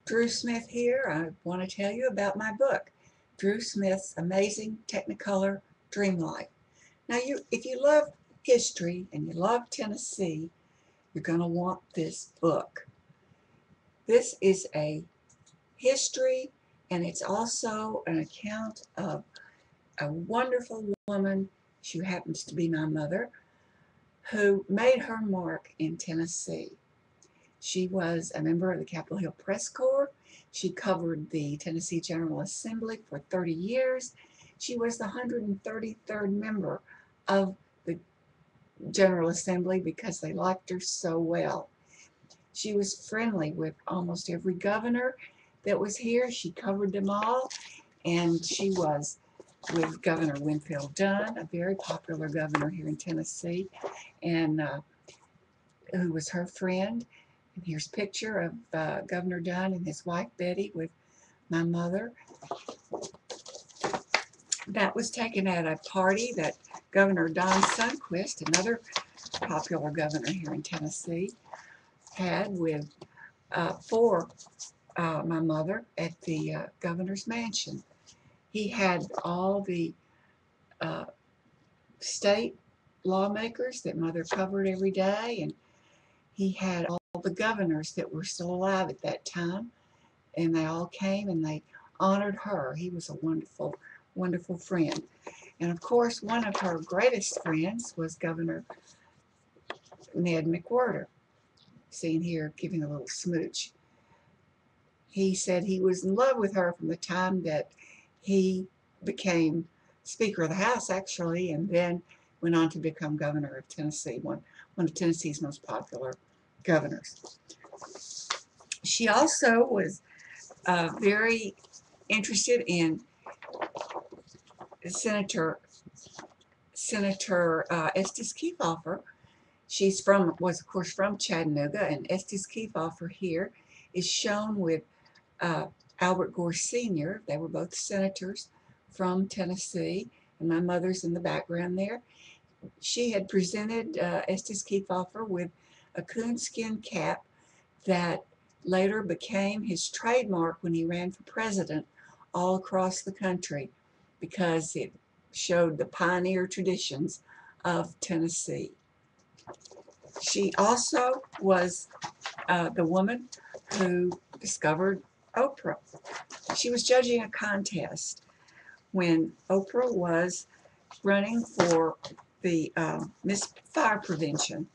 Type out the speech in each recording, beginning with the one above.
Drue Smith here. I want to tell you about my book, Drue Smith's Amazing Technicolor Dream Life. Now, if you love history and you love Tennessee, you're going to want this book. This is a history, and it's also an account of a wonderful woman. She happens to be my mother, who made her mark in Tennessee. She was a member of the Capitol Hill Press Corps. She covered the Tennessee General Assembly for 30 years. She was the 133rd member of the General Assembly because they liked her so well. She was friendly with almost every governor that was here. She covered them all, and she was with Governor Winfield Dunn, a very popular governor here in Tennessee, and who was her friend. And here's a picture of Governor Dunn and his wife Betty with my mother. That was taken at a party that Governor Don Sundquist, another popular governor here in Tennessee, had with for my mother at the governor's mansion. He had all the state lawmakers that mother covered every day, and he had all the governors that were still alive at that time, and they all came and they honored her. He was a wonderful, wonderful friend. And of course, one of her greatest friends was Governor Ned McWhirter, seen here giving a little smooch. He said he was in love with her from the time that he became Speaker of the House, actually, and then went on to become governor of Tennessee, one of Tennessee's most popular governors. She also was very interested in Senator Estes Kefauver. Was of course from Chattanooga, and Estes Kefauver here is shown with Albert Gore Sr. They were both senators from Tennessee, and my mother's in the background there. She had presented Estes Kefauver with a coonskin cap that later became his trademark when he ran for president all across the country because it showed the pioneer traditions of Tennessee. She also was the woman who discovered Oprah. She was judging a contest when Oprah was running for the Miss Fire Prevention.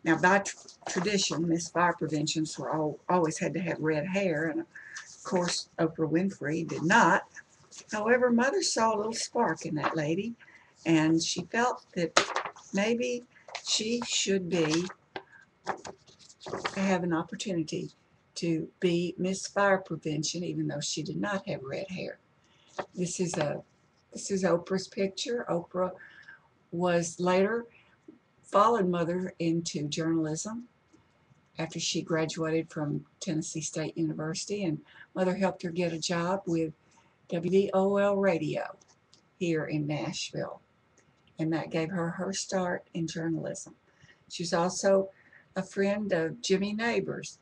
Now, by tradition, Miss Fire Preventions were always had to have red hair, and of course, Oprah Winfrey did not. However, Mother saw a little spark in that lady, and she felt that maybe she should have an opportunity to be Miss Fire Prevention, even though she did not have red hair. This is Oprah's picture. Oprah was later followed Mother into journalism after she graduated from Tennessee State University, and Mother helped her get a job with WDOL Radio here in Nashville, and that gave her her start in journalism. She's also a friend of Jimmy Neighbors,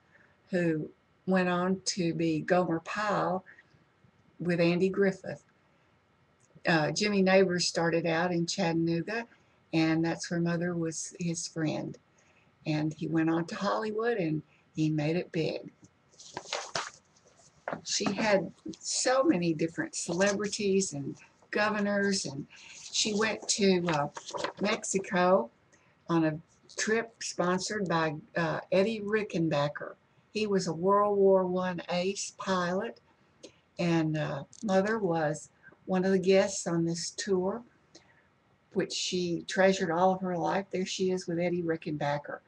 who went on to be Gomer Pyle with Andy Griffith. Jimmy Neighbors started out in Chattanooga, and that's where Mother was his friend. And he went on to Hollywood, and he made it big. She had so many different celebrities and governors, and she went to Mexico on a trip sponsored by Eddie Rickenbacker. He was a World War I ace pilot, and Mother was one of the guests on this tour, which she treasured all of her life. There she is with Eddie Rickenbacker,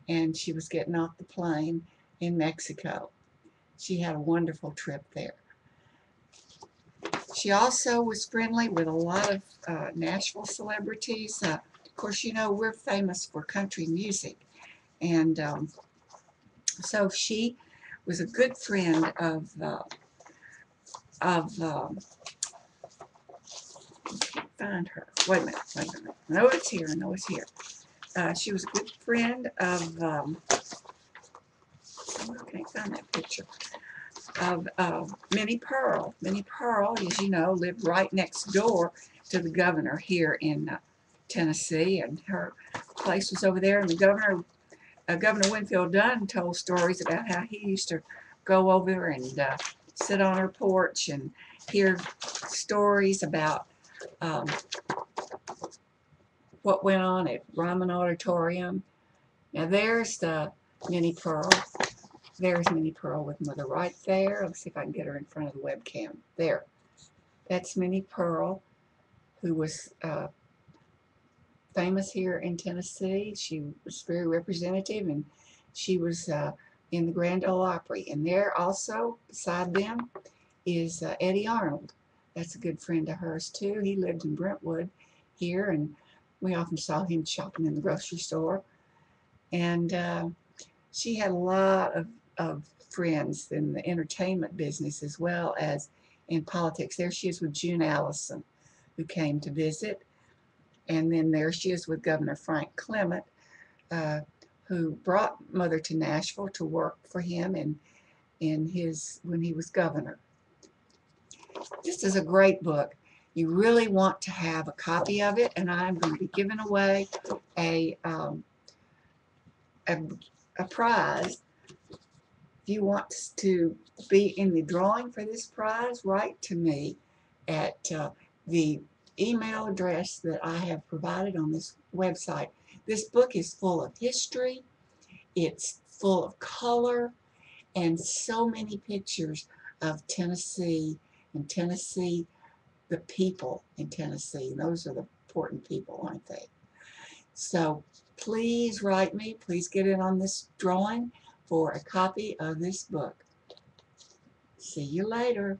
and she was getting off the plane in Mexico. She had a wonderful trip there. She also was friendly with a lot of Nashville celebrities. Of course, you know, we're famous for country music, and so she was a good friend of find her. Wait a minute. No, it's here. She was a good friend of I can't find that picture of Minnie Pearl. Minnie Pearl, as you know, lived right next door to the governor here in Tennessee, and her place was over there. And the Governor Winfield Dunn told stories about how he used to go over and sit on her porch and hear stories about what went on at Ryman Auditorium. Now there's the Minnie Pearl. There's Minnie Pearl with Mother right there. Let's see if I can get her in front of the webcam. There. That's Minnie Pearl, who was famous here in Tennessee. She was very representative, and she was in the Grand Ole Opry. And there also, beside them, is Eddie Arnold. That's a good friend of hers, too. He lived in Brentwood here, and we often saw him shopping in the grocery store. And she had a lot of friends in the entertainment business as well as in politics. There she is with June Allison, who came to visit. And then there she is with Governor Frank Clement, who brought Mother to Nashville to work for him when he was governor. This is a great book. You really want to have a copy of it, and I'm going to be giving away a prize. If you want to be in the drawing for this prize, write to me at the email address that I have provided on this website. This book is full of history, it's full of color, and so many pictures of Tennessee and Tennessee, the people in Tennessee. Those are the important people, aren't they? So please write me, please get in on this drawing for a copy of this book. See you later.